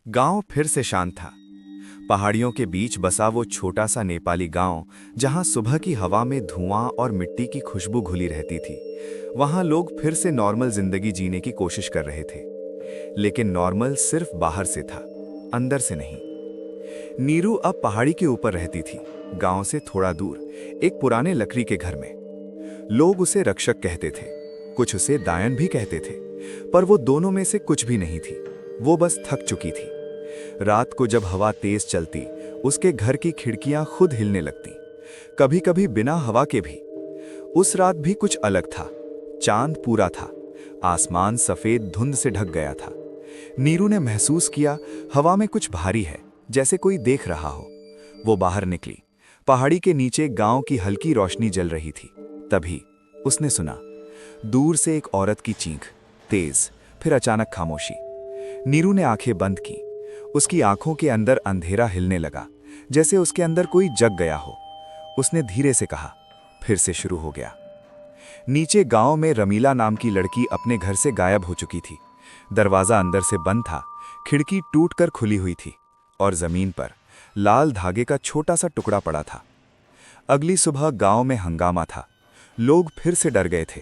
गांव फिर से शांत था। पहाड़ियों के बीच बसा वो छोटा सा नेपाली गांव, जहां सुबह की हवा में धुआं और मिट्टी की खुशबू घुली रहती थी। वहां लोग फिर से नॉर्मल जिंदगी जीने की कोशिश कर रहे थे, लेकिन नॉर्मल सिर्फ बाहर से था, अंदर से नहीं। नीरू अब पहाड़ी के ऊपर रहती थी, गांव से थोड़ा दूर, एक पुराने लकड़ी के घर में। लोग उसे रक्षक कहते थे, कुछ उसे दायन भी कहते थे, पर वो दोनों में से कुछ भी नहीं थी। वो बस थक चुकी थी। रात को जब हवा तेज चलती, उसके घर की खिड़कियां खुद हिलने लगती, कभी कभी बिना हवा के भी। उस रात भी कुछ अलग था। चांद पूरा था, आसमान सफेद धुंध से ढक गया था। नीरू ने महसूस किया हवा में कुछ भारी है, जैसे कोई देख रहा हो। वो बाहर निकली। पहाड़ी के नीचे गांव की हल्की रोशनी जल रही थी। तभी उसने सुना, दूर से एक औरत की चीख, तेज, फिर अचानक खामोशी। नीरू ने आंखें बंद की। उसकी आंखों के अंदर अंधेरा हिलने लगा, जैसे उसके अंदर कोई जग गया हो। उसने धीरे से कहा, फिर से शुरू हो गया। नीचे गांव में रमीला नाम की लड़की अपने घर से गायब हो चुकी थी। दरवाजा अंदर से बंद था, खिड़की टूटकर खुली हुई थी, और जमीन पर लाल धागे का छोटा सा टुकड़ा पड़ा था। अगली सुबह गांव में हंगामा था। लोग फिर से डर गए थे।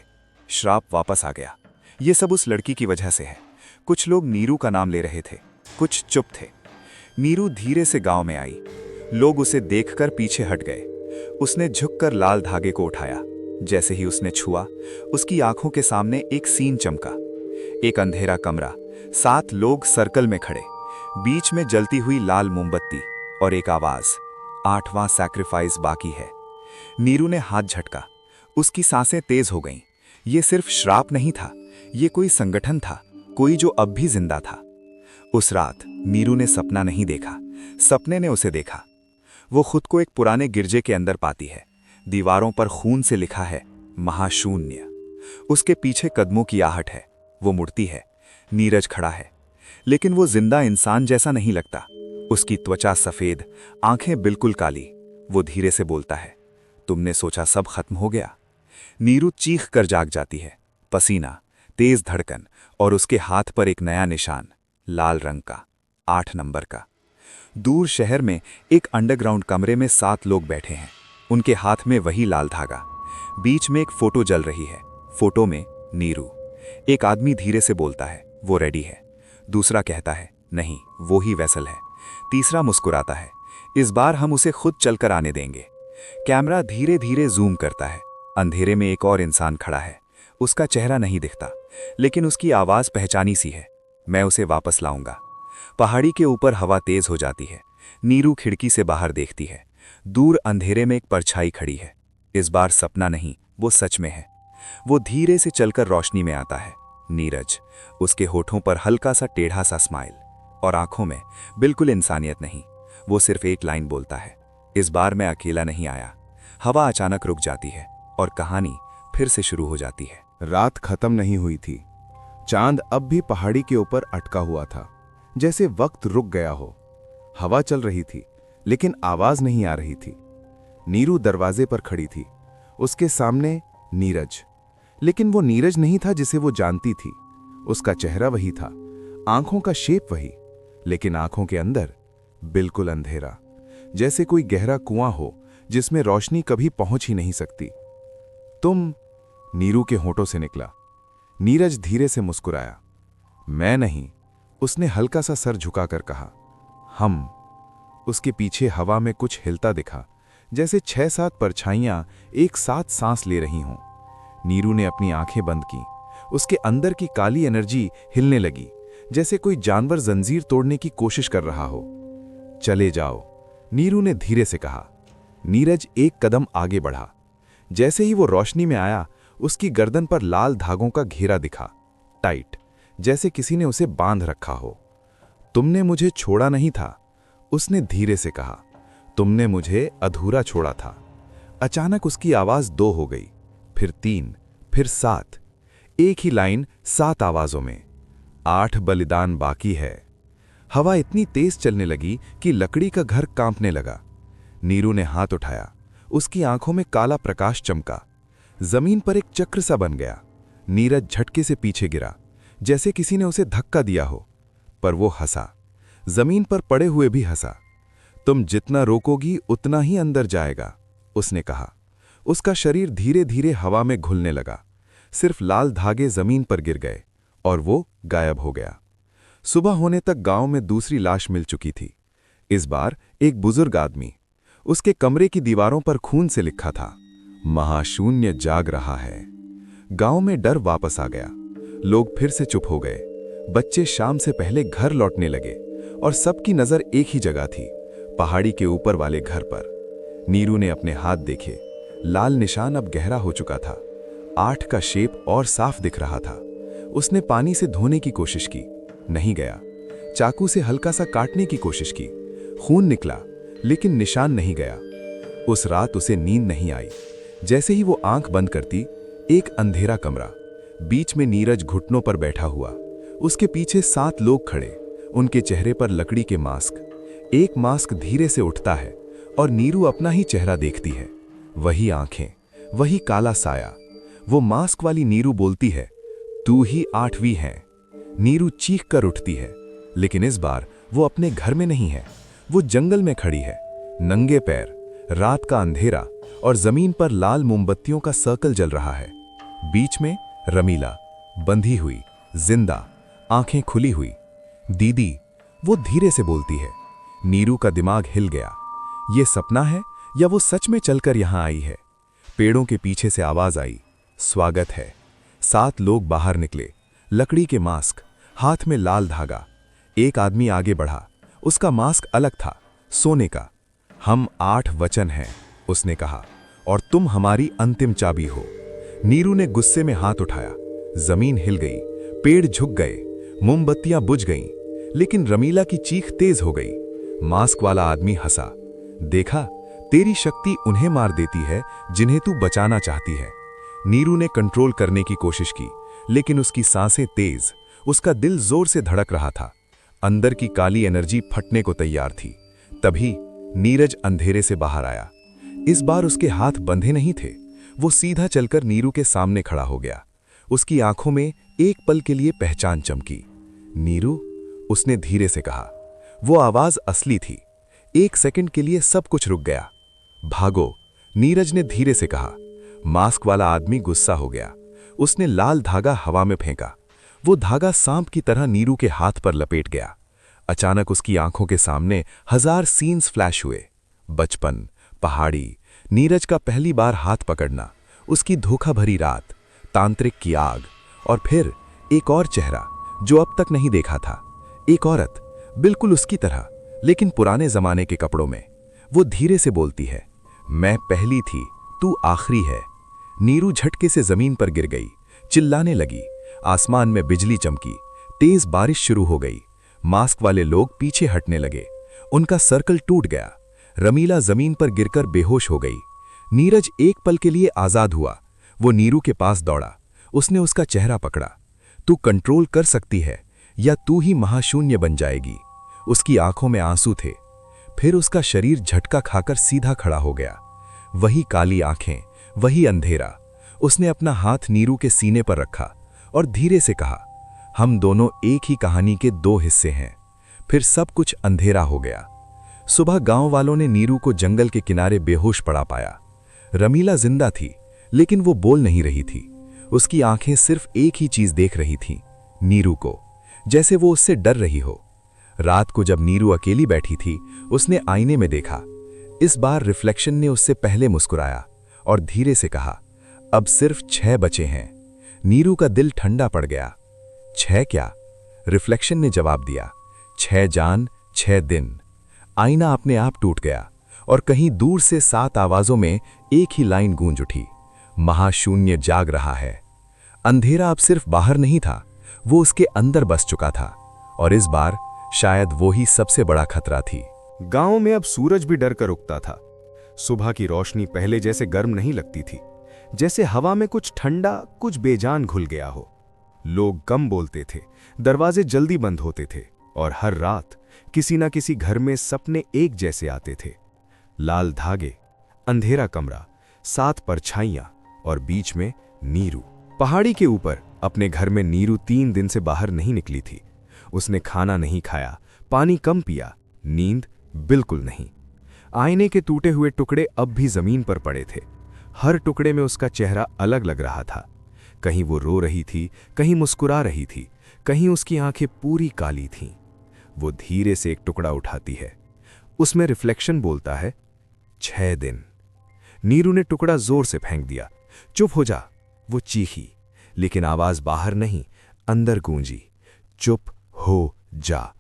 श्राप वापस आ गया। ये सब उस लड़की की वजह से है। कुछ लोग नीरू का नाम ले रहे थे, कुछ चुप थे। नीरू धीरे से गांव में आई। लोग उसे देखकर पीछे हट गए। उसने झुककर लाल धागे को उठाया। जैसे ही उसने छुआ, उसकी आंखों के सामने एक सीन चमका। एक अंधेरा कमरा, 7 लोग सर्कल में खड़े, बीच में जलती हुई लाल मोमबत्ती, और एक आवाज, 8वां सैक्रिफाइस बाकी है। नीरू ने हाथ झटका। उसकी सांसें तेज हो गईं। ये सिर्फ श्राप नहीं था, ये कोई संगठन था, कोई जो अब भी जिंदा था। उस रात नीरू ने सपना नहीं देखा, सपने ने उसे देखा। वो खुद को एक पुराने गिरजे के अंदर पाती है। दीवारों पर खून से लिखा है, महाशून्य। उसके पीछे कदमों की आहट है। वो मुड़ती है। नीरज खड़ा है, लेकिन वो जिंदा इंसान जैसा नहीं लगता। उसकी त्वचा सफेद, आंखें बिल्कुल काली। वो धीरे से बोलता है, तुमने सोचा सब खत्म हो गया? नीरू चीख कर जाग जाती है। पसीना, तेज धड़कन, और उसके हाथ पर एक नया निशान, लाल रंग का, 8 नंबर का। दूर शहर में एक अंडरग्राउंड कमरे में 7 लोग बैठे हैं। उनके हाथ में वही लाल धागा। बीच में एक फोटो जल रही है। फोटो में नीरू। एक आदमी धीरे से बोलता है, वो रेडी है। दूसरा कहता है, नहीं, वो ही वैसल है। तीसरा मुस्कुराता है, इस बार हम उसे खुद चलकर आने देंगे। कैमरा धीरे धीरे जूम करता है। अंधेरे में एक और इंसान खड़ा है। उसका चेहरा नहीं दिखता, लेकिन उसकी आवाज पहचानी सी है, मैं उसे वापस लाऊंगा। पहाड़ी के ऊपर हवा तेज हो जाती है। नीरू खिड़की से बाहर देखती है। दूर अंधेरे में एक परछाई खड़ी है। इस बार सपना नहीं, वो सच में है। वो धीरे से चलकर रोशनी में आता है। नीरज। उसके होठों पर हल्का सा टेढ़ा सा स्माइल, और आंखों में बिल्कुल इंसानियत नहीं। वो सिर्फ एक लाइन बोलता है, इस बार मैं अकेला नहीं आया। हवा अचानक रुक जाती है, और कहानी फिर से शुरू हो जाती है। रात खत्म नहीं हुई थी। चांद अब भी पहाड़ी के ऊपर अटका हुआ था, जैसे वक्त रुक गया हो। हवा चल रही थी, लेकिन आवाज नहीं आ रही थी। नीरू दरवाजे पर खड़ी थी। उसके सामने नीरज, लेकिन वो नीरज नहीं था जिसे वो जानती थी। उसका चेहरा वही था, आंखों का शेप वही, लेकिन आंखों के अंदर बिल्कुल अंधेरा, जैसे कोई गहरा कुआं हो जिसमें रोशनी कभी पहुंच ही नहीं सकती। तुम? नीरू के होठों से निकला। नीरज धीरे से मुस्कुराया। मैं नहीं, उसने हल्का सा सर झुकाकर कहा। हम। उसके पीछे हवा में कुछ हिलता दिखा, जैसे 6-7 परछाइयां एक साथ सांस ले रही हों। नीरू ने अपनी आंखें बंद की। उसके अंदर की काली एनर्जी हिलने लगी, जैसे कोई जानवर जंजीर तोड़ने की कोशिश कर रहा हो। चले जाओ, नीरू ने धीरे से कहा। नीरज एक कदम आगे बढ़ा। जैसे ही वो रोशनी में आया, उसकी गर्दन पर लाल धागों का घेरा दिखा, टाइट, जैसे किसी ने उसे बांध रखा हो। तुमने मुझे छोड़ा नहीं था, उसने धीरे से कहा। तुमने मुझे अधूरा छोड़ा था। अचानक उसकी आवाज 2 हो गई, फिर 3, फिर 7। एक ही लाइन 7 आवाजों में। 8 बलिदान बाकी है। हवा इतनी तेज चलने लगी कि लकड़ी का घर कांपने लगा। नीरू ने हाथ उठाया। उसकी आंखों में काला प्रकाश चमका। जमीन पर एक चक्र सा बन गया। नीरज झटके से पीछे गिरा, जैसे किसी ने उसे धक्का दिया हो, पर वो हंसा। जमीन पर पड़े हुए भी हंसा। तुम जितना रोकोगी उतना ही अंदर जाएगा, उसने कहा। उसका शरीर धीरे धीरे हवा में घुलने लगा। सिर्फ लाल धागे जमीन पर गिर गए और वो गायब हो गया। सुबह होने तक गांव में दूसरी लाश मिल चुकी थी। इस बार एक बुजुर्ग आदमी। उसके कमरे की दीवारों पर खून से लिखा था, महाशून्य जाग रहा है। गांव में डर वापस आ गया। लोग फिर से चुप हो गए। बच्चे शाम से पहले घर लौटने लगे और सबकी नजर एक ही जगह थी, पहाड़ी के ऊपर वाले घर पर। नीरू ने अपने हाथ देखे। लाल निशान अब गहरा हो चुका था। 8 का शेप और साफ दिख रहा था। उसने पानी से धोने की कोशिश की, नहीं गया। चाकू से हल्का सा काटने की कोशिश की, खून निकला, लेकिन निशान नहीं गया। उस रात उसे नींद नहीं आई। जैसे ही वो आंख बंद करती, एक अंधेरा कमरा, बीच में नीरज घुटनों पर बैठा हुआ, उसके पीछे 7 लोग खड़े, उनके चेहरे पर लकड़ी के मास्क। एक मास्क धीरे से उठता है और नीरू अपना ही चेहरा देखती है। वही आंखें, वही काला साया। वो मास्क वाली नीरू बोलती है, तू ही 8वीं है। नीरू चीख कर उठती है, लेकिन इस बार वो अपने घर में नहीं है। वो जंगल में खड़ी है, नंगे पैर, रात का अंधेरा और जमीन पर लाल मोमबत्तियों का सर्कल जल रहा है। बीच में रमीला, बंधी हुई, जिंदा, आंखें खुली हुई। दीदी, वो धीरे से बोलती है। नीरू का दिमाग हिल गया। ये सपना है या वो सच में चलकर यहां आई है? पेड़ों के पीछे से आवाज आई, स्वागत है। 7 लोग बाहर निकले, लकड़ी के मास्क, हाथ में लाल धागा। एक आदमी आगे बढ़ा, उसका मास्क अलग था, सोने का। हम 8 वचन हैं, उसने कहा, और तुम हमारी अंतिम चाबी हो। नीरू ने गुस्से में हाथ उठाया। जमीन हिल गई, पेड़ झुक गए, मोमबत्तियां बुझ गईं, लेकिन रमीला की चीख तेज हो गई। मास्क वाला आदमी हंसा, देखा, तेरी शक्ति उन्हें मार देती है जिन्हें तू बचाना चाहती है। नीरू ने कंट्रोल करने की कोशिश की, लेकिन उसकी सांसें तेज, उसका दिल जोर से धड़क रहा था। अंदर की काली एनर्जी फटने को तैयार थी। तभी नीरज अंधेरे से बाहर आया। इस बार उसके हाथ बंधे नहीं थे। वो सीधा चलकर नीरू के सामने खड़ा हो गया। उसकी आंखों में एक पल के लिए पहचान चमकी। नीरू, उसने धीरे से कहा। वो आवाज असली थी। 1 सेकंड के लिए सब कुछ रुक गया। भागो, नीरज ने धीरे से कहा। मास्क वाला आदमी गुस्सा हो गया। उसने लाल धागा हवा में फेंका। वो धागा सांप की तरह नीरू के हाथ पर लपेट गया। अचानक उसकी आंखों के सामने 1000 सीन्स फ्लैश हुए। बचपन, पहाड़ी, नीरज का पहली बार हाथ पकड़ना, उसकी धोखा भरी रात, तांत्रिक की आग, और फिर एक और चेहरा जो अब तक नहीं देखा था। एक औरत, बिल्कुल उसकी तरह, लेकिन पुराने जमाने के कपड़ों में। वो धीरे से बोलती है, मैं पहली थी, तू आखिरी है। नीरू झटके से जमीन पर गिर गई, चिल्लाने लगी। आसमान में बिजली चमकी, तेज बारिश शुरू हो गई। मास्क वाले लोग पीछे हटने लगे। उनका सर्कल टूट गया। रमीला जमीन पर गिरकर बेहोश हो गई। नीरज एक पल के लिए आजाद हुआ। वो नीरू के पास दौड़ा। उसने उसका चेहरा पकड़ा। तू कंट्रोल कर सकती है या तू ही महाशून्य बन जाएगी। उसकी आंखों में आंसू थे। फिर उसका शरीर झटका खाकर सीधा खड़ा हो गया। वही काली आंखें, वही अंधेरा। उसने अपना हाथ नीरू के सीने पर रखा और धीरे से कहा, हम दोनों एक ही कहानी के 2 हिस्से हैं। फिर सब कुछ अंधेरा हो गया। सुबह गांव वालों ने नीरू को जंगल के किनारे बेहोश पड़ा पाया। रमीला जिंदा थी, लेकिन वो बोल नहीं रही थी। उसकी आंखें सिर्फ एक ही चीज देख रही थीं, नीरू को, जैसे वो उससे डर रही हो। रात को जब नीरू अकेली बैठी थी, उसने आईने में देखा। इस बार रिफ्लेक्शन ने उससे पहले मुस्कुराया और धीरे से कहा, अब सिर्फ 6 बचे हैं। नीरू का दिल ठंडा पड़ गया। 6 क्या? रिफ्लेक्शन ने जवाब दिया, 6 जान, 6 दिन। आईना अपने आप टूट गया और कहीं दूर से 7 आवाजों में एक ही लाइन गूंज उठी, महाशून्य जाग रहा है। अंधेरा अब सिर्फ बाहर नहीं था, वो उसके अंदर बस चुका था, और इस बार शायद वो ही सबसे बड़ा खतरा थी। गांव में अब सूरज भी डर कर उगता था। सुबह की रोशनी पहले जैसे गर्म नहीं लगती थी, जैसे हवा में कुछ ठंडा, कुछ बेजान घुल गया हो। लोग कम बोलते थे, दरवाजे जल्दी बंद होते थे, और हर रात किसी न किसी घर में सपने एक जैसे आते थे। लाल धागे, अंधेरा कमरा, 7 परछाइयां, और बीच में नीरू। पहाड़ी के ऊपर अपने घर में नीरू 3 दिन से बाहर नहीं निकली थी। उसने खाना नहीं खाया, पानी कम पिया, नींद बिल्कुल नहीं। आईने के टूटे हुए टुकड़े अब भी जमीन पर पड़े थे। हर टुकड़े में उसका चेहरा अलग लग रहा था। कहीं वो रो रही थी, कहीं मुस्कुरा रही थी, कहीं उसकी आंखें पूरी काली थीं। वो धीरे से एक टुकड़ा उठाती है। उसमें रिफ्लेक्शन बोलता है 6 दिन। नीरू ने टुकड़ा जोर से फेंक दिया। चुप हो जा, वो चीखी, लेकिन आवाज बाहर नहीं, अंदर गूंजी। चुप हो जा,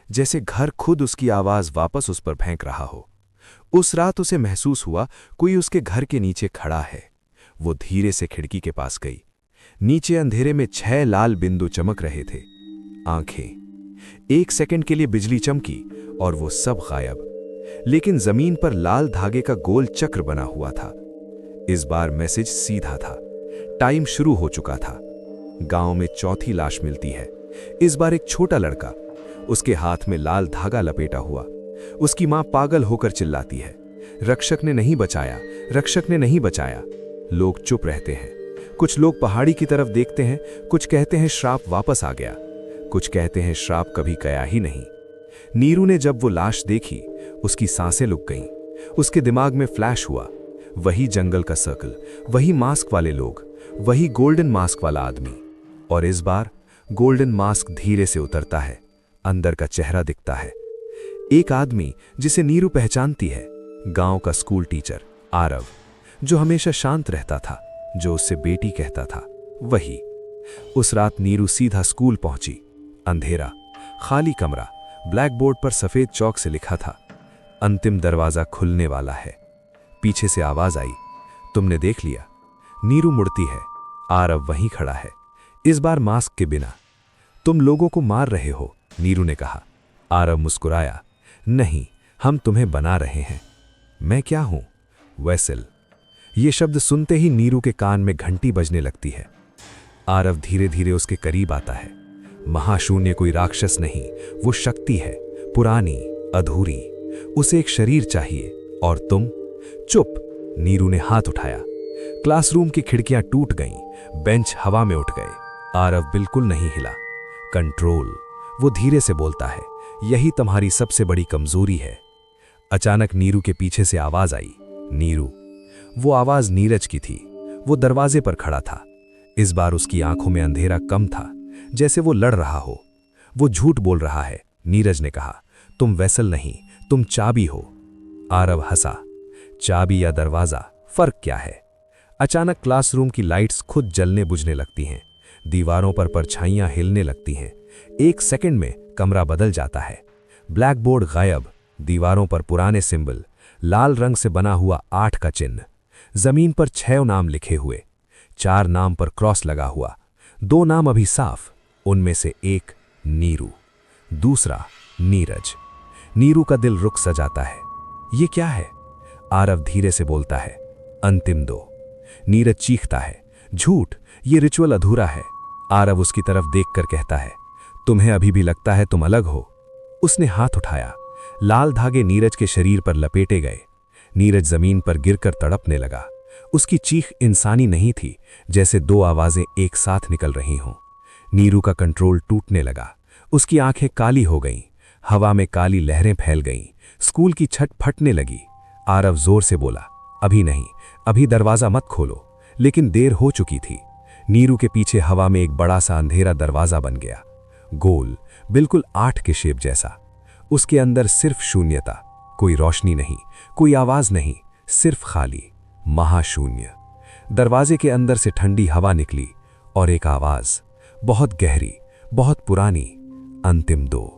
जैसे घर खुद उसकी आवाज वापस उस पर फेंक रहा हो। उस रात उसे महसूस हुआ कोई उसके घर के नीचे खड़ा है। वो धीरे से खिड़की के पास गई। नीचे अंधेरे में 6 लाल बिंदु चमक रहे थे। आंखें। 1 सेकंड के लिए बिजली चमकी और वो सब गायब। लेकिन जमीन पर लाल धागे का गोल चक्र बना हुआ था। इस बार मैसेज सीधा था। टाइम शुरू हो चुका था। गांव में चौथी लाश मिलती है। इस बार एक छोटा लड़का, उसके हाथ में लाल धागा लपेटा हुआ। उसकी मां पागल होकर चिल्लाती है, रक्षक ने नहीं बचाया, रक्षक ने नहीं बचाया। लोग चुप रहते हैं। कुछ लोग पहाड़ी की तरफ देखते हैं, कुछ कहते हैं श्राप वापस आ गया, कुछ कहते हैं श्राप कभी गया ही नहीं। नीरू ने जब वो लाश देखी, उसकी सांसें रुक गईं। उसके दिमाग में फ्लैश हुआ, वही जंगल का सर्कल, वही मास्क वाले लोग, वही गोल्डन मास्क वाला आदमी। और इस बार गोल्डन मास्क धीरे से उतरता है, अंदर का चेहरा दिखता है। एक आदमी जिसे नीरू पहचानती है, गांव का स्कूल टीचर आरव, जो हमेशा शांत रहता था, जो उससे बेटी कहता था, वही। उस रात नीरू सीधा स्कूल पहुंची। अंधेरा, खाली कमरा, ब्लैक बोर्ड पर सफेद चौक से लिखा था, अंतिम दरवाजा खुलने वाला है। पीछे से आवाज आई, तुमने देख लिया। नीरू मुड़ती है। आरव वहीं खड़ा है, इस बार मास्क के बिना। तुम लोगों को मार रहे हो, नीरू ने कहा। आरव मुस्कुराया, नहीं, हम तुम्हें बना रहे हैं। मैं क्या हूं? वेसल। ये शब्द सुनते ही नीरू के कान में घंटी बजने लगती है। आरव धीरे धीरे उसके करीब आता है। महाशून्य कोई राक्षस नहीं, वो शक्ति है, पुरानी, अधूरी। उसे एक शरीर चाहिए, और तुम? चुप, नीरू ने हाथ उठाया। क्लासरूम की खिड़कियां टूट गईं, बेंच हवा में उठ गए। आरव बिल्कुल नहीं हिला। कंट्रोल, वो धीरे से बोलता है, यही तुम्हारी सबसे बड़ी कमजोरी है। अचानक नीरू के पीछे से आवाज आई, नीरू। वो आवाज नीरज की थी। वो दरवाजे पर खड़ा था। इस बार उसकी आंखों में अंधेरा कम था, जैसे वो लड़ रहा हो। वो झूठ बोल रहा है, नीरज ने कहा। तुम वेसल नहीं, तुम चाबी हो। आरव हंसा। चाबी या दरवाजा, फर्क क्या है? अचानक क्लासरूम की लाइट्स खुद जलने बुझने लगती हैं। दीवारों पर परछाइयां हिलने लगती हैं। 1 सेकंड में कमरा बदल जाता है। ब्लैक बोर्ड गायब, दीवारों पर पुराने सिंबल, लाल रंग से बना हुआ 8 का चिन्ह। जमीन पर 6 नाम लिखे हुए, 4 नाम पर क्रॉस लगा हुआ। 2 नाम अभी साफ, उनमें से एक नीरू, दूसरा नीरज। नीरू का दिल रुक सा जाता है। ये क्या है? आरव धीरे से बोलता है, अंतिम 2। नीरज चीखता है, झूठ, ये रिचुअल अधूरा है। आरव उसकी तरफ देखकर कहता है, तुम्हें अभी भी लगता है तुम अलग हो? उसने हाथ उठाया। लाल धागे नीरज के शरीर पर लपेटे गए। नीरज जमीन पर गिरकर तड़पने लगा। उसकी चीख इंसानी नहीं थी, जैसे 2 आवाजें एक साथ निकल रही हों। नीरू का कंट्रोल टूटने लगा। उसकी आंखें काली हो गईं। हवा में काली लहरें फैल गईं। स्कूल की छत फटने लगी। आरव जोर से बोला, अभी नहीं, अभी दरवाजा मत खोलो। लेकिन देर हो चुकी थी। नीरू के पीछे हवा में एक बड़ा सा अंधेरा दरवाजा बन गया, गोल, बिल्कुल 8 के शेप जैसा। उसके अंदर सिर्फ शून्यता, कोई रोशनी नहीं, कोई आवाज नहीं, सिर्फ खाली, महाशून्य। दरवाजे के अंदर से ठंडी हवा निकली और एक आवाज, बहुत गहरी, बहुत पुरानी, अंतिम 2।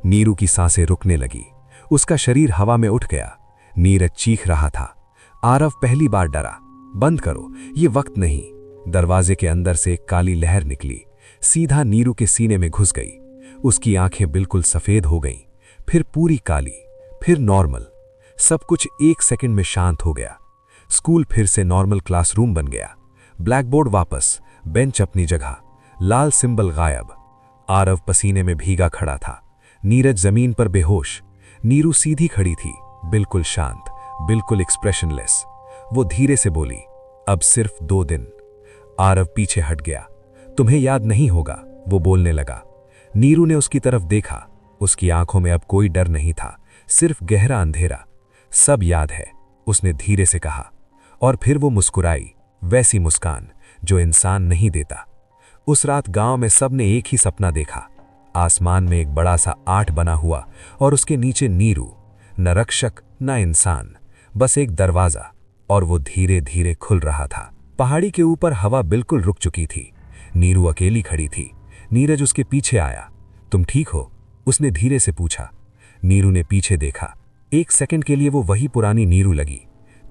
नीरू की सांसें रुकने लगी। उसका शरीर हवा में उठ गया। नीरज चीख रहा था। आरव पहली बार डरा। बंद करो, ये वक्त नहीं। दरवाजे के अंदर से एक काली लहर निकली, सीधा नीरू के सीने में घुस गई। उसकी आंखें बिल्कुल सफेद हो गईं, फिर पूरी काली, फिर नॉर्मल। सब कुछ 1 सेकंड में शांत हो गया। स्कूल फिर से नॉर्मल क्लासरूम बन गया। ब्लैक बोर्ड वापस, बेंच अपनी जगह, लाल सिंबल गायब। आरव पसीने में भीगा खड़ा था। नीरज जमीन पर बेहोश। नीरू सीधी खड़ी थी, बिल्कुल शांत, बिल्कुल एक्सप्रेशनलेस। वो धीरे से बोली, अब सिर्फ 2 दिन। आरव पीछे हट गया। तुम्हें याद नहीं होगा, वो बोलने लगा। नीरू ने उसकी तरफ देखा। उसकी आंखों में अब कोई डर नहीं था, सिर्फ गहरा अंधेरा। सब याद है, उसने धीरे से कहा। और फिर वो मुस्कुराई, वैसी मुस्कान जो इंसान नहीं देता। उस रात गांव में सबने एक ही सपना देखा। आसमान में एक बड़ा सा 8 बना हुआ और उसके नीचे नीरू, न रक्षक न इंसान, बस एक दरवाजा, और वो धीरे धीरे खुल रहा था। पहाड़ी के ऊपर हवा बिल्कुल रुक चुकी थी। नीरू अकेली खड़ी थी। नीरज उसके पीछे आया। तुम ठीक हो? उसने धीरे से पूछा। नीरू ने पीछे देखा। 1 सेकंड के लिए वो वही पुरानी नीरू लगी।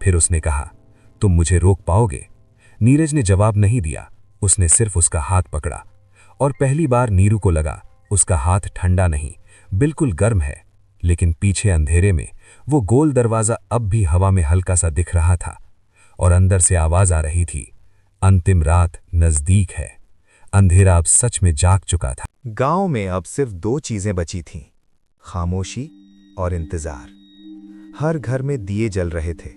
फिर उसने कहा, तुम मुझे रोक पाओगे? नीरज ने जवाब नहीं दिया। उसने सिर्फ उसका हाथ पकड़ा, और पहली बार नीरू को लगा उसका हाथ ठंडा नहीं, बिल्कुल गर्म है। लेकिन पीछे अंधेरे में वो गोल दरवाजा अब भी हवा में हल्का सा दिख रहा था, और अंदर से आवाज आ रही थी, अंतिम रात नजदीक है। अंधेरा अब सच में जाग चुका था। गांव में अब सिर्फ 2 चीजें बची थीं, खामोशी और इंतजार। हर घर में दिए जल रहे थे।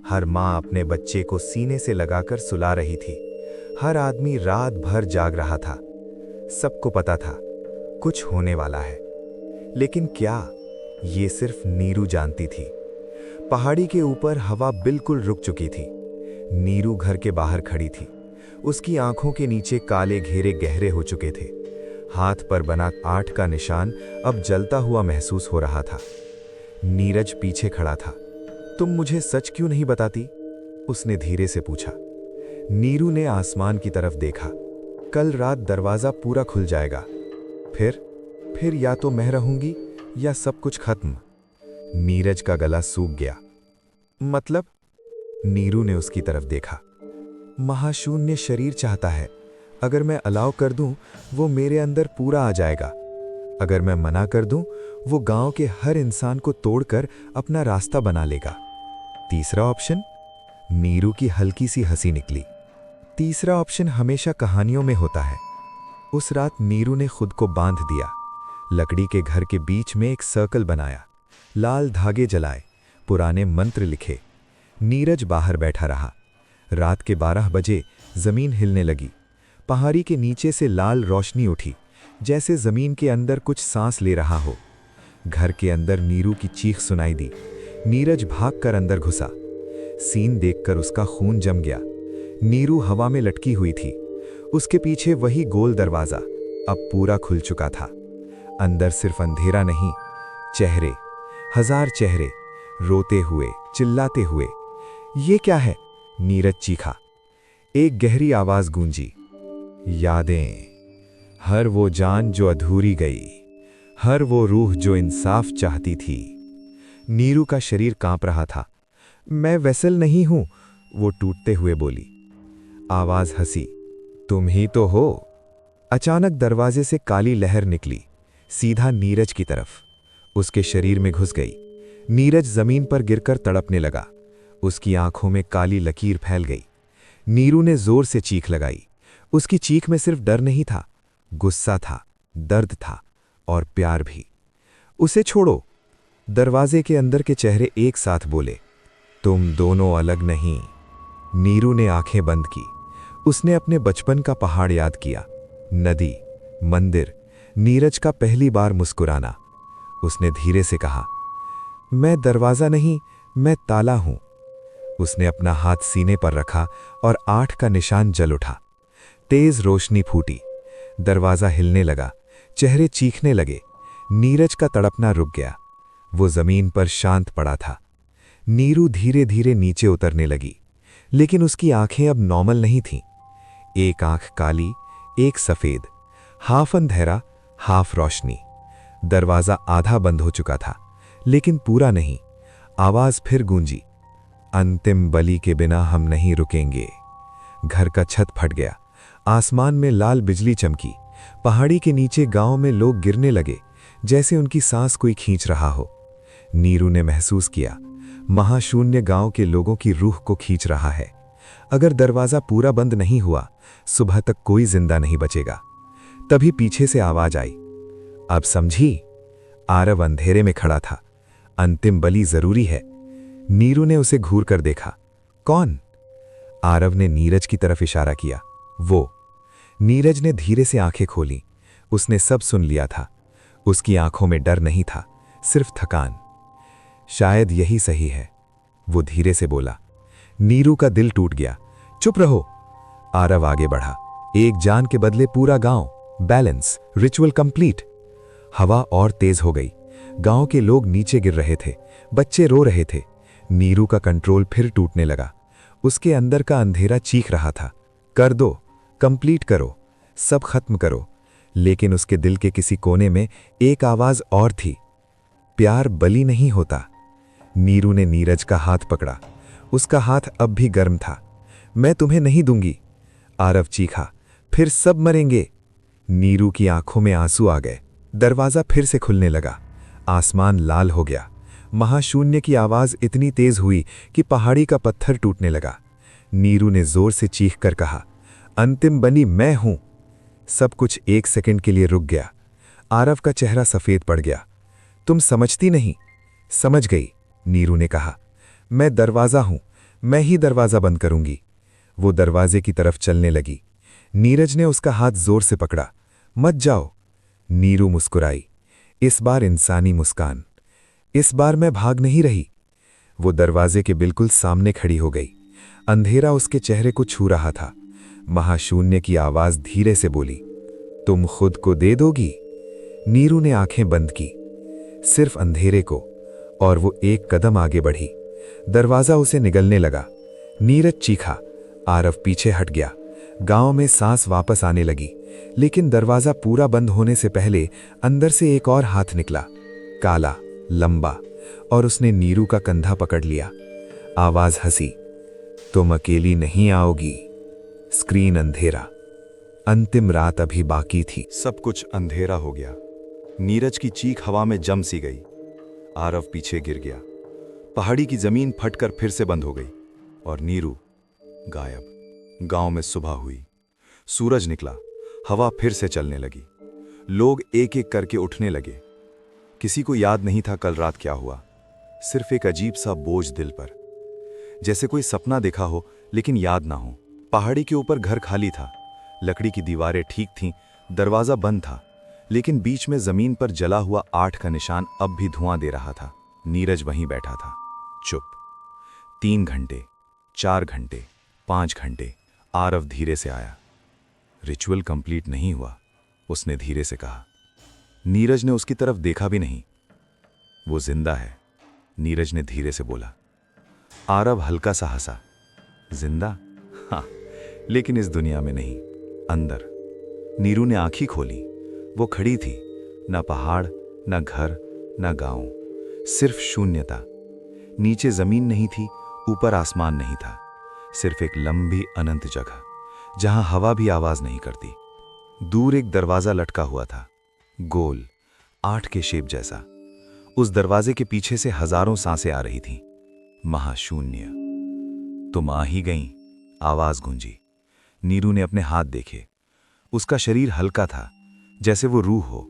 हर माँ अपने बच्चे को सीने से लगाकर सुला रही थी। हर आदमी रात भर जाग रहा था। सबको पता था कुछ होने वाला है, लेकिन क्या, ये सिर्फ नीरू जानती थी। पहाड़ी के ऊपर हवा बिल्कुल रुक चुकी थी। नीरू घर के बाहर खड़ी थी। उसकी आंखों के नीचे काले घेरे गहरे हो चुके थे। हाथ पर बना 8 का निशान अब जलता हुआ महसूस हो रहा था। नीरज पीछे खड़ा था। तुम मुझे सच क्यों नहीं बताती? उसने धीरे से पूछा। नीरू ने आसमान की तरफ देखा। कल रात दरवाजा पूरा खुल जाएगा। फिर या तो मैं रहूंगी या सब कुछ खत्म। नीरज का गला सूख गया। मतलब? नीरू ने उसकी तरफ देखा। महाशून्य शरीर चाहता है। अगर मैं अलाउ कर दूं, वो मेरे अंदर पूरा आ जाएगा। अगर मैं मना कर दूं, वो गांव के हर इंसान को तोड़कर अपना रास्ता बना लेगा। तीसरा ऑप्शन? नीरू की हल्की सी हंसी निकली। तीसरा ऑप्शन हमेशा कहानियों में होता है। उस रात नीरू ने खुद को बांध दिया। लकड़ी के घर के बीच में एक सर्कल बनाया, लाल धागे जलाए, पुराने मंत्र लिखे। नीरज बाहर बैठा रहा। रात के 12 बजे जमीन हिलने लगी। पहाड़ी के नीचे से लाल रोशनी उठी, जैसे जमीन के अंदर कुछ सांस ले रहा हो। घर के अंदर नीरू की चीख सुनाई दी। नीरज भागकर अंदर घुसा। सीन देखकर उसका खून जम गया। नीरू हवा में लटकी हुई थी। उसके पीछे वही गोल दरवाजा अब पूरा खुल चुका था। अंदर सिर्फ अंधेरा नहीं, चेहरे, 1000 चेहरे, रोते हुए, चिल्लाते हुए। ये क्या है? नीरज चीखा। एक गहरी आवाज गूंजी। यादें। हर वो जान जो अधूरी गई, हर वो रूह जो इंसाफ चाहती थी। नीरू का शरीर कांप रहा था। मैं वैसल नहीं हूं, वो टूटते हुए बोली। आवाज हंसी। तुम ही तो हो। अचानक दरवाजे से काली लहर निकली, सीधा नीरज की तरफ। उसके शरीर में घुस गई। नीरज जमीन पर गिरकर तड़पने लगा। उसकी आंखों में काली लकीर फैल गई। नीरू ने जोर से चीख लगाई। उसकी चीख में सिर्फ डर नहीं था, गुस्सा था, दर्द था और प्यार भी। उसे छोड़ो। दरवाजे के अंदर के चेहरे एक साथ बोले, तुम दोनों अलग नहीं। नीरू ने आंखें बंद की। उसने अपने बचपन का पहाड़ याद किया, नदी, मंदिर, नीरज का पहली बार मुस्कुराना। उसने धीरे से कहा, मैं दरवाजा नहीं, मैं ताला हूं। उसने अपना हाथ सीने पर रखा और 8 का निशान जल उठा। तेज रोशनी फूटी। दरवाजा हिलने लगा। चेहरे चीखने लगे। नीरज का तड़पना रुक गया। वो जमीन पर शांत पड़ा था। नीरू धीरे धीरे नीचे उतरने लगी, लेकिन उसकी आंखें अब नॉर्मल नहीं थीं। एक आंख काली, एक सफेद, हाफ अंधेरा, हाफ रोशनी। दरवाजा आधा बंद हो चुका था, लेकिन पूरा नहीं। आवाज फिर गूंजी, अंतिम बलि के बिना हम नहीं रुकेंगे। घर का छत फट गया। आसमान में लाल बिजली चमकी। पहाड़ी के नीचे गांव में लोग गिरने लगे, जैसे उनकी सांस कोई खींच रहा हो। नीरू ने महसूस किया, महाशून्य गांव के लोगों की रूह को खींच रहा है। अगर दरवाजा पूरा बंद नहीं हुआ, सुबह तक कोई जिंदा नहीं बचेगा। तभी पीछे से आवाज आई, अब समझी? आरव अंधेरे में खड़ा था। अंतिम बलि जरूरी है। नीरू ने उसे घूर कर देखा। कौन? आरव ने नीरज की तरफ इशारा किया। वो। नीरज ने धीरे से आंखें खोली। उसने सब सुन लिया था। उसकी आंखों में डर नहीं था, सिर्फ थकान। शायद यही सही है, वो धीरे से बोला। नीरू का दिल टूट गया। चुप रहो। आरव आगे बढ़ा। एक जान के बदले पूरा गांव, बैलेंस, रिचुअल कंप्लीट। हवा और तेज हो गई। गांव के लोग नीचे गिर रहे थे, बच्चे रो रहे थे। नीरू का कंट्रोल फिर टूटने लगा। उसके अंदर का अंधेरा चीख रहा था, कर दो, कंप्लीट करो, सब खत्म करो। लेकिन उसके दिल के किसी कोने में एक आवाज और थी, प्यार बलि नहीं होता। नीरू ने नीरज का हाथ पकड़ा। उसका हाथ अब भी गर्म था। मैं तुम्हें नहीं दूंगी, आरव चीखा। फिर सब मरेंगे। नीरू की आंखों में आंसू आ गए। दरवाजा फिर से खुलने लगा। आसमान लाल हो गया। महाशून्य की आवाज इतनी तेज हुई कि पहाड़ी का पत्थर टूटने लगा। नीरू ने जोर से चीख कर कहा, अंतिम बनी मैं हूं। सब कुछ एक सेकंड के लिए रुक गया। आरव का चेहरा सफेद पड़ गया। तुम समझती नहीं। समझ गई, नीरू ने कहा। मैं दरवाजा हूं, मैं ही दरवाजा बंद करूंगी। वो दरवाजे की तरफ चलने लगी। नीरज ने उसका हाथ जोर से पकड़ा। मत जाओ। नीरू मुस्कुराई। इस बार इंसानी मुस्कान। इस बार मैं भाग नहीं रही। वो दरवाजे के बिल्कुल सामने खड़ी हो गई। अंधेरा उसके चेहरे को छू रहा था। महाशून्य की आवाज धीरे से बोली, तुम खुद को दे दोगी? नीरू ने आंखें बंद की, सिर्फ अंधेरे को, और वो एक कदम आगे बढ़ी। दरवाजा उसे निगलने लगा। नीरज चीखा। आरव पीछे हट गया। गांव में सांस वापस आने लगी। लेकिन दरवाजा पूरा बंद होने से पहले अंदर से एक और हाथ निकला, काला, लंबा, और उसने नीरू का कंधा पकड़ लिया। आवाज हंसी, तुम अकेली नहीं आओगी। स्क्रीन अंधेरा। अंतिम रात अभी बाकी थी। सब कुछ अंधेरा हो गया। नीरज की चीख हवा में जम सी गई। आरव पीछे गिर गया। पहाड़ी की जमीन फटकर फिर से बंद हो गई और नीरू गायब। गांव में सुबह हुई। सूरज निकला। हवा फिर से चलने लगी। लोग एक एक करके उठने लगे। किसी को याद नहीं था कल रात क्या हुआ। सिर्फ एक अजीब सा बोझ दिल पर, जैसे कोई सपना देखा हो लेकिन याद ना हो। पहाड़ी के ऊपर घर खाली था। लकड़ी की दीवारें ठीक थीं, दरवाजा बंद था, लेकिन बीच में जमीन पर जला हुआ 8 का निशान अब भी धुआं दे रहा था। नीरज वहीं बैठा था, चुप। 3 घंटे, 4 घंटे, 5 घंटे। आरव धीरे से आया। रिचुअल कंप्लीट नहीं हुआ, उसने धीरे से कहा। नीरज ने उसकी तरफ देखा भी नहीं। वो जिंदा है, नीरज ने धीरे से बोला। आरव हल्का सा हंसा। जिंदा? हाँ, लेकिन इस दुनिया में नहीं, अंदर। नीरू ने आंखें खोली। वो खड़ी थी, ना पहाड़, ना घर, ना गांव, सिर्फ शून्यता। नीचे जमीन नहीं थी, ऊपर आसमान नहीं था, सिर्फ एक लंबी अनंत जगह जहां हवा भी आवाज नहीं करती। दूर एक दरवाजा लटका हुआ था, गोल, 8 के शेप जैसा। उस दरवाजे के पीछे से हजारों सांसें आ रही थीं। महाशून्य। तुम आ ही गईं, आवाज गूंजी। नीरू ने अपने हाथ देखे। उसका शरीर हल्का था, जैसे वो रूह हो।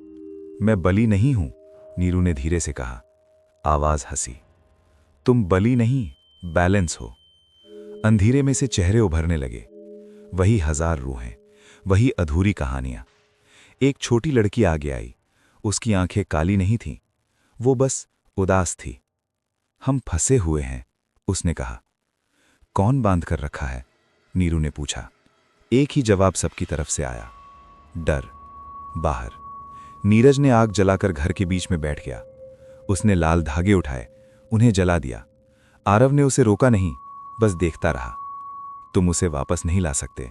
मैं बलि नहीं हूं, नीरू ने धीरे से कहा। आवाज हंसी। तुम बलि नहीं, बैलेंस हो। अंधेरे में से चेहरे उभरने लगे। वही 1000 रूहें, वही अधूरी कहानियां। एक छोटी लड़की आगे आई। उसकी आंखें काली नहीं थीं, वो बस उदास थी। हम फंसे हुए हैं, उसने कहा। कौन बांध कर रखा है? नीरू ने पूछा। एक ही जवाब सबकी तरफ से आया, डर। बाहर। नीरज ने आग जलाकर घर के बीच में बैठ गया। उसने लाल धागे उठाए, उन्हें जला दिया। आरव ने उसे रोका नहीं, बस देखता रहा। तुम उसे वापस नहीं ला सकते,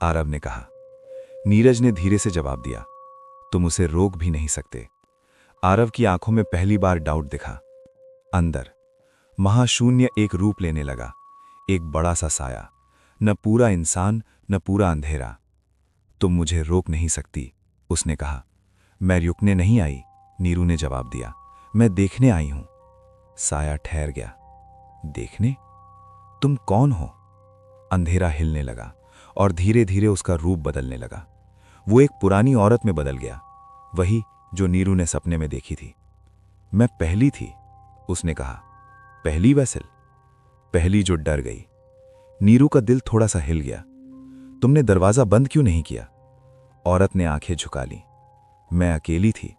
आरव ने कहा। नीरज ने धीरे से जवाब दिया, तुम उसे रोक भी नहीं सकते। आरव की आंखों में पहली बार डाउट दिखा। अंदर महाशून्य एक रूप लेने लगा, एक बड़ा सा साया, न पूरा इंसान न पूरा अंधेरा। तुम मुझे रोक नहीं सकती, उसने कहा। मैं रुकने नहीं आई, नीरू ने जवाब दिया। मैं देखने आई हूं। साया ठहर गया। देखने? तुम कौन हो? अंधेरा हिलने लगा और धीरे धीरे उसका रूप बदलने लगा। वो एक पुरानी औरत में बदल गया, वही जो नीरू ने सपने में देखी थी। मैं पहली थी, उसने कहा। पहली वैसल? पहली जो डर गई। नीरू का दिल थोड़ा सा हिल गया। तुमने दरवाजा बंद क्यों नहीं किया? औरत ने आंखें झुका ली। मैं अकेली थी।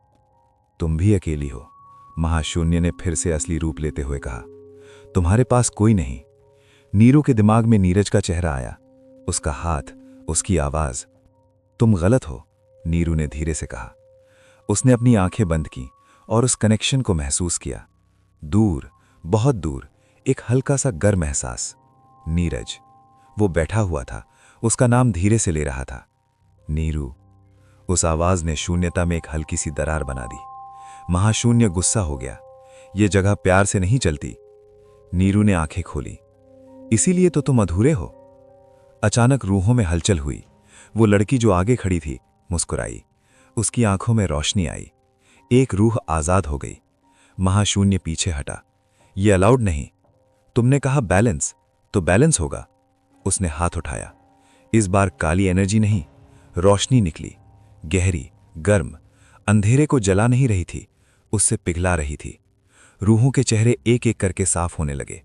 तुम भी अकेली हो, महाशून्य ने फिर से असली रूप लेते हुए कहा। तुम्हारे पास कोई नहीं। नीरू के दिमाग में नीरज का चेहरा आया, उसका हाथ, उसकी आवाज। तुम गलत हो, नीरू ने धीरे से कहा। उसने अपनी आंखें बंद की और उस कनेक्शन को महसूस किया। दूर, बहुत दूर, एक हल्का सा गर्म एहसास। नीरज, वो बैठा हुआ था, उसका नाम धीरे से ले रहा था। नीरू। उस आवाज ने शून्यता में एक हल्की सी दरार बना दी। महाशून्य गुस्सा हो गया। ये जगह प्यार से नहीं चलती। नीरू ने आंखें खोली। इसीलिए तो तुम अधूरे हो। अचानक रूहों में हलचल हुई। वो लड़की जो आगे खड़ी थी मुस्कुराई। उसकी आंखों में रोशनी आई। एक रूह आजाद हो गई। महाशून्य पीछे हटा। ये अलाउड नहीं। तुमने कहा बैलेंस, तो बैलेंस होगा। उसने हाथ उठाया। इस बार काली एनर्जी नहीं, रोशनी निकली, गहरी, गर्म, अंधेरे को जला नहीं रही थी, उससे पिघला रही थी। रूहों के चेहरे एक एक करके साफ होने लगे।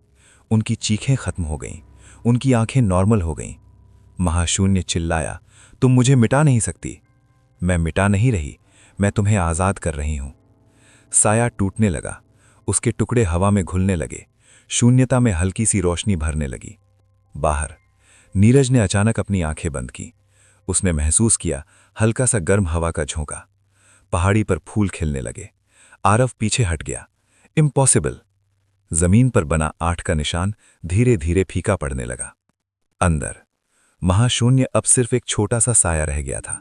उनकी चीखें खत्म हो गईं, उनकी आंखें नॉर्मल हो गईं। महाशून्य चिल्लाया, तुम मुझे मिटा नहीं सकती। मैं मिटा नहीं रही, मैं तुम्हें आजाद कर रही हूं। साया टूटने लगा, उसके टुकड़े हवा में घुलने लगे। शून्यता में हल्की सी रोशनी भरने लगी। बाहर नीरज ने अचानक अपनी आंखें बंद की। उसने महसूस किया हल्का सा गर्म हवा का झोंका। पहाड़ी पर फूल खिलने लगे। आरव पीछे हट गया। इम्पॉसिबल। जमीन पर बना 8 का निशान धीरे धीरे फीका पड़ने लगा। अंदर महाशून्य अब सिर्फ एक छोटा सा साया रह गया था।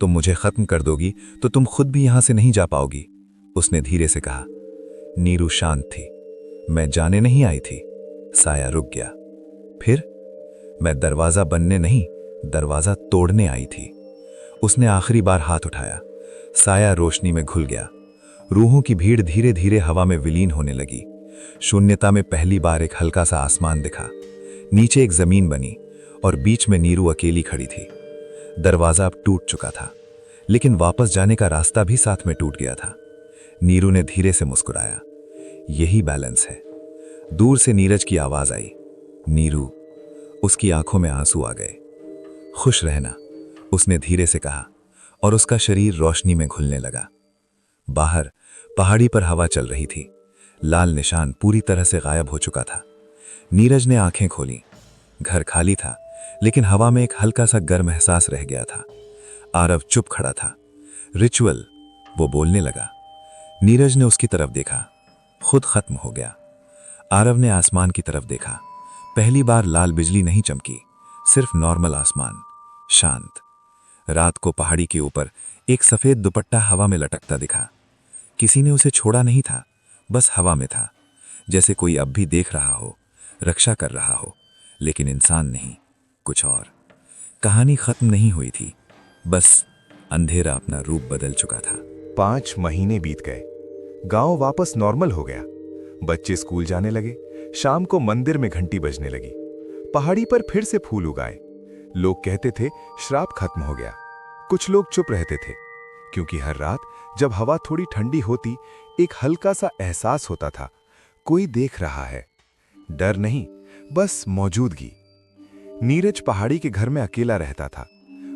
तुम मुझे खत्म कर दोगी तो तुम खुद भी यहां से नहीं जा पाओगी, उसने धीरे से कहा। नीरू शांत थी। मैं जाने नहीं आई थी। साया रुक गया। फिर मैं दरवाजा बनने नहीं, दरवाजा तोड़ने आई थी। उसने आखिरी बार हाथ उठाया। साया रोशनी में घुल गया। रूहों की भीड़ धीरे धीरे हवा में विलीन होने लगी। शून्यता में पहली बार एक हल्का सा आसमान दिखा। नीचे एक जमीन बनी और बीच में नीरू अकेली खड़ी थी। दरवाजा अब टूट चुका था, लेकिन वापस जाने का रास्ता भी साथ में टूट गया था। नीरू ने धीरे से मुस्कुराया। यही बैलेंस है। दूर से नीरज की आवाज आई, नीरू। उसकी आंखों में आंसू आ गए। खुश रहना, उसने धीरे से कहा, और उसका शरीर रोशनी में घुलने लगा। बाहर पहाड़ी पर हवा चल रही थी। लाल निशान पूरी तरह से गायब हो चुका था। नीरज ने आंखें खोली। घर खाली था, लेकिन हवा में एक हल्का सा गर्म एहसास रह गया था। आरव चुप खड़ा था। रिचुअल, वो बोलने लगा। नीरज ने उसकी तरफ देखा। खुद खत्म हो गया। आरव ने आसमान की तरफ देखा। पहली बार लाल बिजली नहीं चमकी, सिर्फ नॉर्मल आसमान, शांत। रात को पहाड़ी के ऊपर एक सफेद दुपट्टा हवा में लटकता दिखा। किसी ने उसे छोड़ा नहीं था, बस हवा में था, जैसे कोई अब भी देख रहा हो, रक्षा कर रहा हो, लेकिन इंसान नहीं, कुछ और। कहानी खत्म नहीं हुई थी, बस अंधेरा अपना रूप बदल चुका था। 5 महीने बीत गए। गांव वापस नॉर्मल हो गया। बच्चे स्कूल जाने लगे। शाम को मंदिर में घंटी बजने लगी। पहाड़ी पर फिर से फूल उगाए। लोग कहते थे श्राप खत्म हो गया। कुछ लोग चुप रहते थे, क्योंकि हर रात जब हवा थोड़ी ठंडी होती, एक हल्का सा एहसास होता था, कोई देख रहा है। डर नहीं, बस मौजूदगी। नीरज पहाड़ी के घर में अकेला रहता था।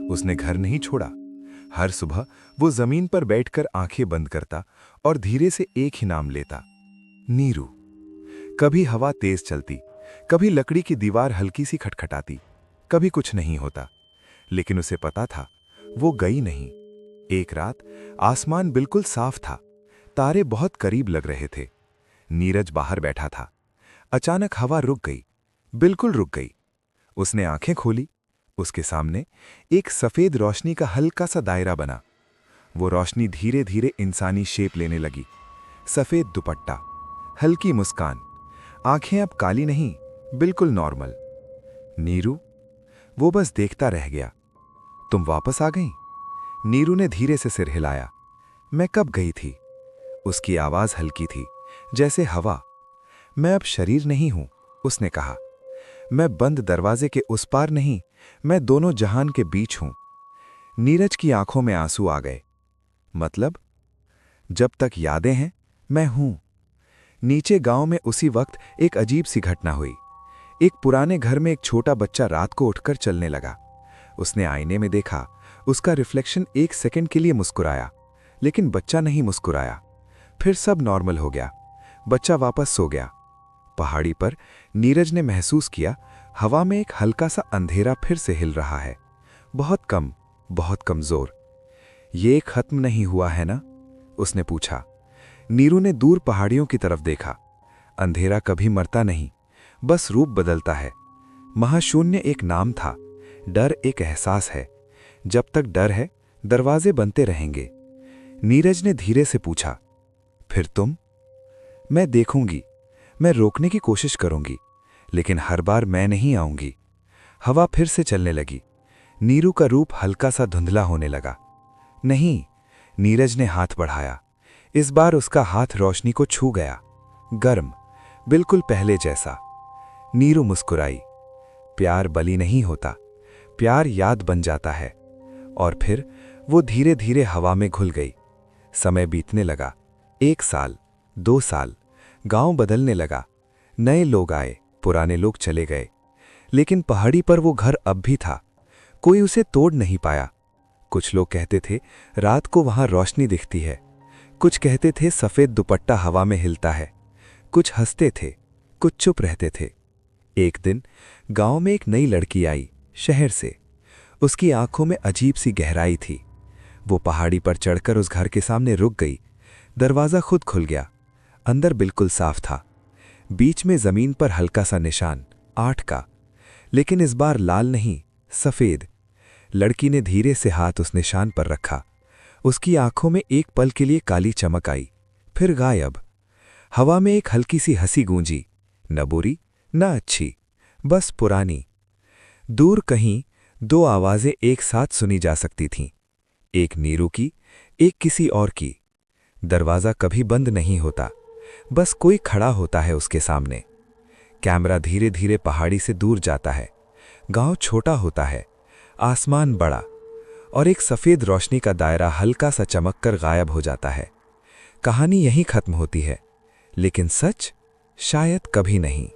उसने घर नहीं छोड़ा। हर सुबह वो जमीन पर बैठकर आंखें बंद करता और धीरे से एक ही नाम लेता, नीरू। कभी हवा तेज चलती, कभी लकड़ी की दीवार हल्की सी खटखटाती, कभी कुछ नहीं होता, लेकिन उसे पता था वो गई नहीं। एक रात आसमान बिल्कुल साफ था। तारे बहुत करीब लग रहे थे। नीरज बाहर बैठा था। अचानक हवा रुक गई, बिल्कुल रुक गई। उसने आंखें खोली। उसके सामने एक सफेद रोशनी का हल्का सा दायरा बना। वो रोशनी धीरे धीरे इंसानी शेप लेने लगी। सफेद दुपट्टा, हल्की मुस्कान, आंखें अब काली नहीं, बिल्कुल नॉर्मल। नीरू, वो बस देखता रह गया। तुम वापस आ गई? नीरू ने धीरे से सिर हिलाया। मैं कब गई थी? उसकी आवाज हल्की थी, जैसे हवा। मैं अब शरीर नहीं हूं, उसने कहा। मैं बंद दरवाजे के उस पार नहीं, मैं दोनों जहान के बीच हूं। नीरज की आंखों में आंसू आ गए। मतलब? जब तक यादें हैं, मैं हूं। नीचे गांव में उसी वक्त एक अजीब सी घटना हुई। एक पुराने घर में एक छोटा बच्चा रात को उठकर चलने लगा। उसने आईने में देखा। उसका रिफ्लेक्शन 1 सेकंड के लिए मुस्कुराया, लेकिन बच्चा नहीं मुस्कुराया। फिर सब नॉर्मल हो गया। बच्चा वापस सो गया। पहाड़ी पर नीरज ने महसूस किया हवा में एक हल्का सा अंधेरा फिर से हिल रहा है, बहुत कम, बहुत कमजोर। ये खत्म नहीं हुआ है ना? उसने पूछा। नीरू ने दूर पहाड़ियों की तरफ देखा। अंधेरा कभी मरता नहीं, बस रूप बदलता है। महाशून्य एक नाम था, डर एक एहसास है। जब तक डर है दरवाजे बनते रहेंगे। नीरज ने धीरे से पूछा, फिर तुम? मैं देखूंगी, मैं रोकने की कोशिश करूंगी, लेकिन हर बार मैं नहीं आऊंगी। हवा फिर से चलने लगी। नीरू का रूप हल्का सा धुंधला होने लगा। नहीं, नीरज ने हाथ बढ़ाया। इस बार उसका हाथ रोशनी को छू गया, गर्म, बिल्कुल पहले जैसा। नीरू मुस्कुराई। प्यार बलि नहीं होता, प्यार याद बन जाता है। और फिर वो धीरे धीरे हवा में घुल गई। समय बीतने लगा। 1 साल, 2 साल, गांव बदलने लगा। नए लोग आए, पुराने लोग चले गए, लेकिन पहाड़ी पर वो घर अब भी था। कोई उसे तोड़ नहीं पाया। कुछ लोग कहते थे रात को वहां रोशनी दिखती है, कुछ कहते थे सफेद दुपट्टा हवा में हिलता है, कुछ हंसते थे, कुछ चुप रहते थे। एक दिन गांव में एक नई लड़की आई, शहर से। उसकी आंखों में अजीब सी गहराई थी। वो पहाड़ी पर चढ़कर उस घर के सामने रुक गई। दरवाजा खुद खुल गया। अंदर बिल्कुल साफ था। बीच में जमीन पर हल्का सा निशान, 8 का, लेकिन इस बार लाल नहीं, सफेद। लड़की ने धीरे से हाथ उस निशान पर रखा। उसकी आंखों में एक पल के लिए काली चमक आई, फिर गायब। हवा में एक हल्की सी हंसी गूंजी, न बुरी न अच्छी, बस पुरानी। दूर कहीं 2 आवाजें एक साथ सुनी जा सकती थीं, एक नीरू की, एक किसी और की। दरवाजा कभी बंद नहीं होता, बस कोई खड़ा होता है उसके सामने। कैमरा धीरे धीरे पहाड़ी से दूर जाता है। गांव छोटा होता है, आसमान बड़ा, और एक सफेद रोशनी का दायरा हल्का सा चमककर गायब हो जाता है। कहानी यहीं खत्म होती है, लेकिन सच शायद कभी नहीं।